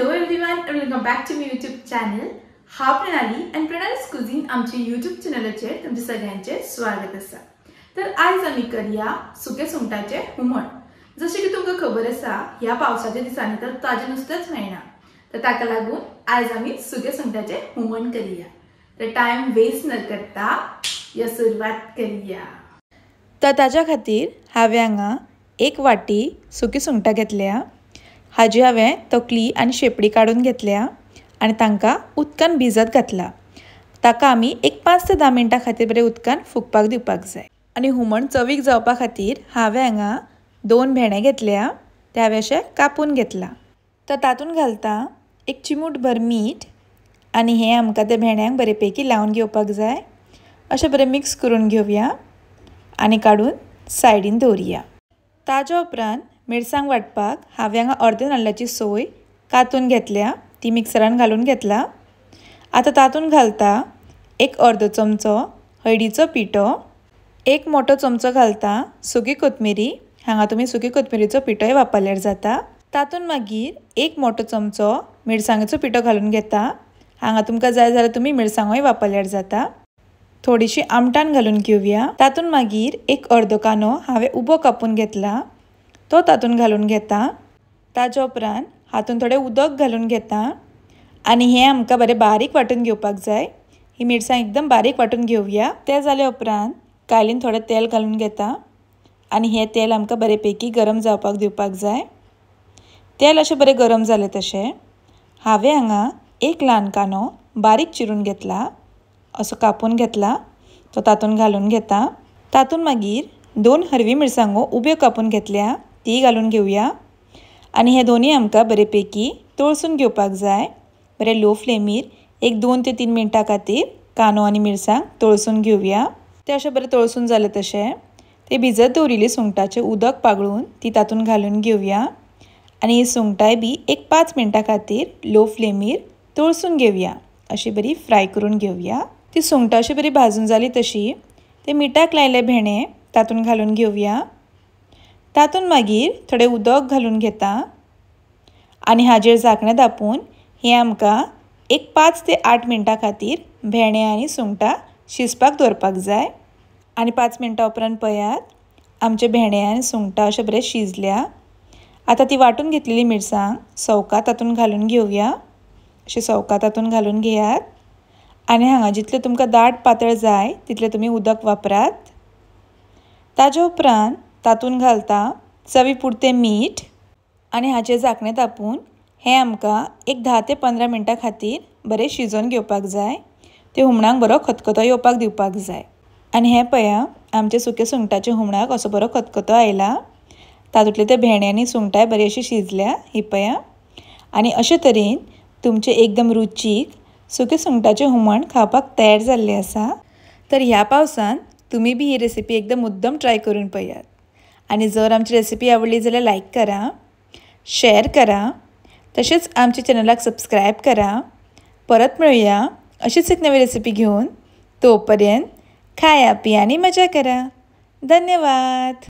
Hello everyone and welcome back to my YouTube channel. हा प्रणाली and प्रणाली's cuisine आमचे YouTube चॅनलचे तुमचे सगळ्यांचे स्वागत असा. तर आज आम्ही करूया सुके सुंगटाचे हुमण. जसे की तुमका खबर असा या पावसाच्या दिसांनी तर ताजे नुसतेच मेळना. तर ताका लागून आज आम्ही सुके सुंगटाचे हुमण करूया. तर टाइम वेस्ट न करता या सुरुवात करूया. तर ताज्या खातीर हांवें हांगा एक वाटी सुकी सुंगटां घेतल्या. हाजी हांवें तकली आनी शेपडी काढून घेतल्या आनी तांकां उदकान भिजत घातला. ताका आमी एक 5 ते 10 मिनटां खातीर बरें उदकान फुगपाक दिवपाक जाय. आनी हुमण चवीक जावपा खातीर हांवें हांगा 2 भेंडे घेतल्या. ते हांवें अशें कापून घेतला. तर तातूंत घालता एक चिमूटभर मीठ आनी हें आमकां त्या भेंड्यांक बरे पैकी लावन घेवपाक जाय. अशें बरें मिक्स करून घेवया आनी काडून सायडीन दवरया. ताज्या उपरांत मिरसांग वांटपाक हांवें हांगा अर्दे नाल्लाची सोय कातून घेतल्या. ती मिक्सरान घालून घेतला. आतां तातूंत घालता एक अर्दो चमचो हळदीचो पिठो, एक मोठो चमचो घालता सुकी कोथमिरी. हांगा तुमी सुकी कोथमिरीचो पिठोय वापरल्यार जाता. तातूंत मागीर एक मोठो चमचो मिरसांगेचो पिठो घालून घेता. हांगा तुमकां जाय जाल्यार तुमी मिरसांगोय वापरल्यार जाता. थोडीशी आमटाण घालून घेवया. तातूंत मागीर एक अर्दो कांदो हांवें उबो कापून घेतला. तो तातूंत घालून घेता. ताज्या उपरांत हातूंत थोडें उदक घालून घेता आनी हें आमकां बरें बारीक वांटून घेवपाक जाय. ही मिरसांग एकदम बारीक वांटून घेवया. तें जाले उपरांत कायलीन थोडें तेल घालून घेता आनी हें तेल आमकां बरे पैकी गरम जावपाक दिवपाक जाय. तेल अशें बरें गरम जालें तशें हांवें हांगा एक ल्हान कांदो बारीक चिरून घेतला. असो कापून घेतला. तो तातूंत घालून घेता. तातूंत मागीर 2 हरवी मिरसांगो उब्यो कापून घेतल्या. ती घालून घेवया आनी हे दोनी आमकां बरे पैकी तळसून घेवपाक जाय. बरें लो फ्लेमीर एक 2 ते 3 मिनटां खातीर कांदो आनी मिरसांग तळसून घेवया. ते अशें बरें तळसून जालें तशें ते भिजत दवरिल्ली सुंगटाचें उदक पागळून ती तातूंत घालून घेवया आनी ही सुंगटाय बी एक 5 मिनटां खातीर लो फ्लेमीर तळसून घेवया. अशी बरी फ्राय करून घेवया. ती सुंगटां अशी बरी भाजून जाली तशी ते मिठाक लायले भेंडे तातूंत घालून घेवया. तातूंत मागीर थोडें उदक घालून घेता आनी हाजेर झाकणें धापून हें आमकां एक 5 ते 8 मिनटां खातीर भेंडे आनी सुंगटां शिजपाक दवरपाक जाय. आनी 5 मिनटां उपरांत पळयात आमचे भेंडे आनी सुंगटां अशें बरें शिजल्या. आतां ती वांटून घेतलेली मिरसांग सवकां तातूंत घालून घेवया. अशी सवकां तातूंत घालून घेयात आनी हांगा जितलें तुमकां दाट पातळ जाय तितलें तुमी उदक वापरात. ताज्या उपरांत तातूंत घालता चवी पुरतें मीठ आनी हाचें झाकणें धापून हें आमकां एक 10 ते 15 मिनटां खातीर बरें शिजोवन घेवपाक जाय. ते हुमणाक बरो खतखतो येवपाक दिवपाक जाय. आनी हें पळया आमचे सुके सुंगटाच्या हुमणाक असो बरो खतखतो आयला. तातूंतले ते भेंडे आनी सुंगटाय बरी अशी शिजल्या. ही पळया आनी अशे तरेन तुमचें एकदम रुचीक सुके सुंगटाचें हुमण खावपाक तयार जाल्लें आसा. तर ह्या पावसान तुमी बी ही रेसिपी एकदम मुद्दम ट्राय करून पळयात. आनी जर आमची रेसिपी आवडली जाल्यार लायक करा, शेअर करा, तशेंच आमच्या चॅनलाक सबस्क्रायब करा. परत मेळुया अशीच एक नवी रेसिपी घेवन. तोपर्यंत खाया पिया आनी मजा करा. धन्यवाद.